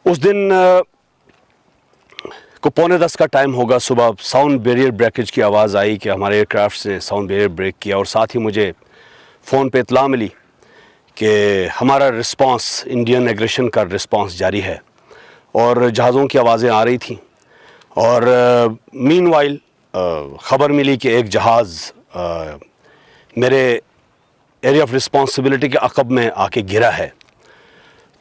उस दिन को 9:45 का टाइम होगा, सुबह साउंड बैरियर ब्रेकेज की आवाज़ आई कि हमारे एयरक्राफ्ट ने साउंड बैरियर ब्रेक किया, और साथ ही मुझे फ़ोन पे इत्तला मिली कि हमारा रिस्पांस, इंडियन एग्रेशन का रिस्पांस जारी है, और जहाज़ों की आवाज़ें आ रही थी। और मीनवाइल ख़बर मिली कि एक जहाज़ मेरे एरिया ऑफ रिस्पांसिबिलिटी के अक़ब में आके गिरा है।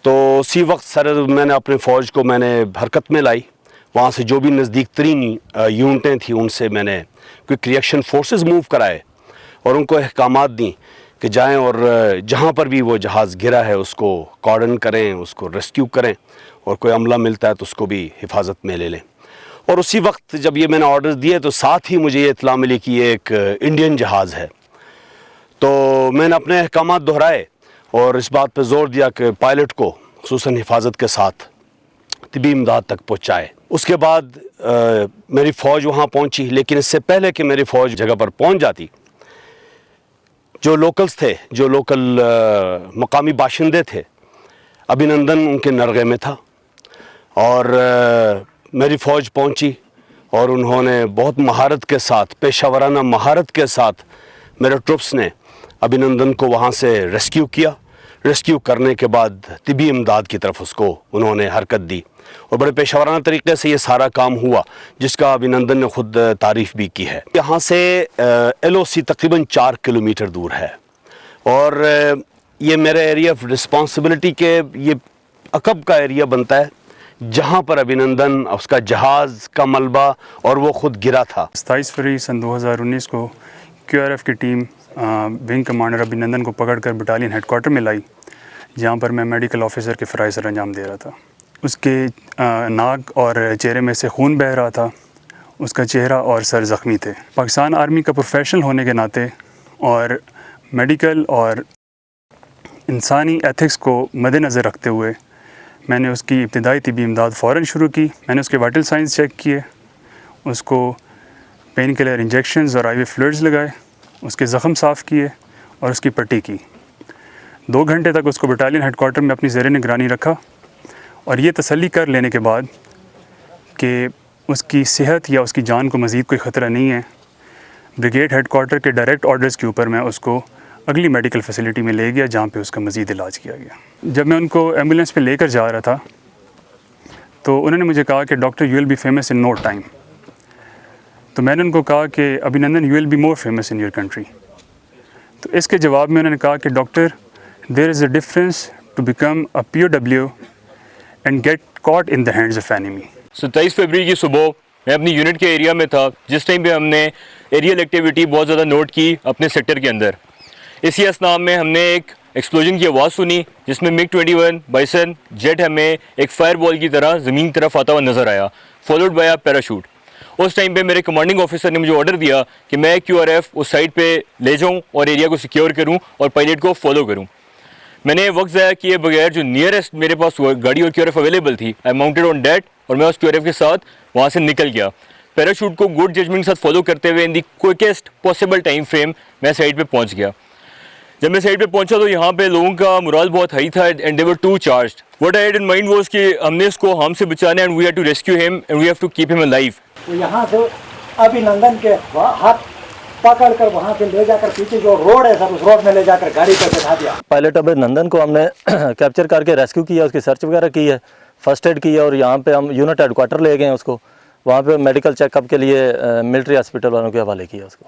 तो उसी वक्त सर मैंने अपने फ़ौज को हरकत में लाई। वहाँ से जो भी नज़दीक तरीन यूनिटें थी उनसे मैंने क्विक रिएक्शन फोर्सेस मूव कराए और उनको अहकामात दी कि जाएं और जहाँ पर भी वो जहाज़ गिरा है उसको कॉर्डन करें, उसको रेस्क्यू करें, और कोई अमला मिलता है तो उसको भी हिफाजत में ले लें। और उसी वक्त जब ये मैंने ऑर्डर दिए तो साथ ही मुझे ये इत्तला मिली कि ये एक इंडियन जहाज़ है। तो मैंने अपने अहकामात दोहराए और इस बात पर ज़ोर दिया कि पायलट को खुसूसन हिफाजत के साथ तिबी इमदाद तक पहुँचाए। उसके बाद मेरी फ़ौज वहाँ पहुँची, लेकिन इससे पहले कि मेरी फ़ौज जगह पर पहुँच जाती, जो लोकल्स थे, जो लोकल मकामी बाशिंदे थे, अभिनंदन उनके नरगे में था। और मेरी फ़ौज पहुँची और उन्होंने बहुत महारत के साथ, पेशावराना महारत के साथ मेरे ट्रुप्स ने अभिनंदन को वहाँ से रेस्क्यू किया। रेस्क्यू करने के बाद तिबी इमदाद की तरफ उसको उन्होंने हरकत दी, और बड़े पेशावराना तरीक़े से ये सारा काम हुआ, जिसका अभिनंदन ने ख़ुद तारीफ़ भी की है। यहाँ से LOC तकरीबन 4 किलोमीटर दूर है, और ये मेरे एरिया ऑफ रिस्पांसिबिलिटी के ये अक़ब का एरिया बनता है जहाँ पर अभिनंदन, उसका जहाज़ का मलबा और वो ख़ुद गिरा था। 27 फरवरी सन 2019 को QRF की टीम विंग कमांडर अभिनंदन को पकड़कर बटालियन हेडक्वार्टर में लाई, जहाँ पर मैं मेडिकल ऑफिसर के फ़राइज़ सर अंजाम दे रहा था। उसके नाक और चेहरे में से खून बह रहा था, उसका चेहरा और सर ज़ख्मी थे। पाकिस्तान आर्मी का प्रोफेशनल होने के नाते और मेडिकल और इंसानी एथिक्स को मद्देनज़र रखते हुए मैंने उसकी इब्तिदाई तिबी इमदाद फ़ौरन शुरू की। मैंने उसके वाइटल साइंस चेक किए, उसको पेन किलर इंजेक्शंस और IV फ्लूइड्स लगाए, उसके ज़ख़म साफ़ किए और उसकी पट्टी की। 2 घंटे तक उसको बटालियन हेडक्वार्टर में अपनी ज़ेर निगरानी रखा, और ये तसल्ली कर लेने के बाद कि उसकी सेहत या उसकी जान को मज़ीद कोई ख़तरा नहीं है, ब्रिगेड हेडक्वार्टर के डायरेक्ट ऑर्डर्स के ऊपर मैं उसको अगली मेडिकल फैसिलिटी में ले गया, जहाँ पे उसका मज़ीद इलाज किया गया। जब मैं उनको एम्बुलेंस पे लेकर जा रहा था तो उन्होंने मुझे कहा कि doctor you will be famous in no time. तो मैंने उनको कहा कि Abhinandan you will be more famous in your country. तो इसके जवाब में उन्होंने कहा कि doctor there is a difference to become a POW and get caught in the hands of enemy. 27 फरवरी की सुबह मैं अपनी यूनिट के एरिया में था, जिस टाइम पे हमने एरियल एक्टिविटी बहुत ज़्यादा नोट की अपने सेक्टर के अंदर। इसी असनाम में हमने एक एक्सप्लोजन की आवाज़ सुनी, जिसमें MiG-21 बाइसन जेट हमें एक फायर बॉल की तरह ज़मीन की तरफ आता हुआ नज़र आया, फॉलोड बाय अ पैराशूट। उस टाइम पे मेरे कमांडिंग ऑफिसर ने मुझे ऑर्डर दिया कि मैं QRF उस साइड पे ले जाऊं और एरिया को सिक्योर करूं और पायलट को फॉलो करूं। मैंने वक्त ज़ाया किए बगैर जो नियरेस्ट मेरे पास गाड़ी और QRF अवेलेबल थी, आई माउंटेड ऑन डैट, और मैं उस QRF के साथ वहाँ से निकल गया। पैराशूट को गुड जजमेंट के साथ फॉलो करते हुए इन दी क्विकेस्ट पॉसिबल टाइम फ्रेम मैं साइड पे पहुँच गया। जब मैं साइड पे पहुंचा तो यहाँ पे लोगों का मोरल बहुत हाई था and they were too charged. What I had in mind was कि हमने इसको हार्म से बचाना है and we have to rescue him and we have to keep him alive. यहाँ से अभिनंदन के हाथ पकड़ कर वहाँ से ले जाकर पीछे जो रोड है सर, उस रोड में ले जाकर गाड़ी पर बैठा दिया। पायलट अभिनंदन को हमने कैप्चर करके रेस्क्यू किया, उसकी सर्च वगैरह की है, फर्स्ट एड की है, और यहाँ पे हम यूनिट हेडक्वार्टर ले गए हैं उसको, वहाँ पे मेडिकल चेकअप के लिए मिलिट्री हॉस्पिटल वालों के हवाले किया उसको।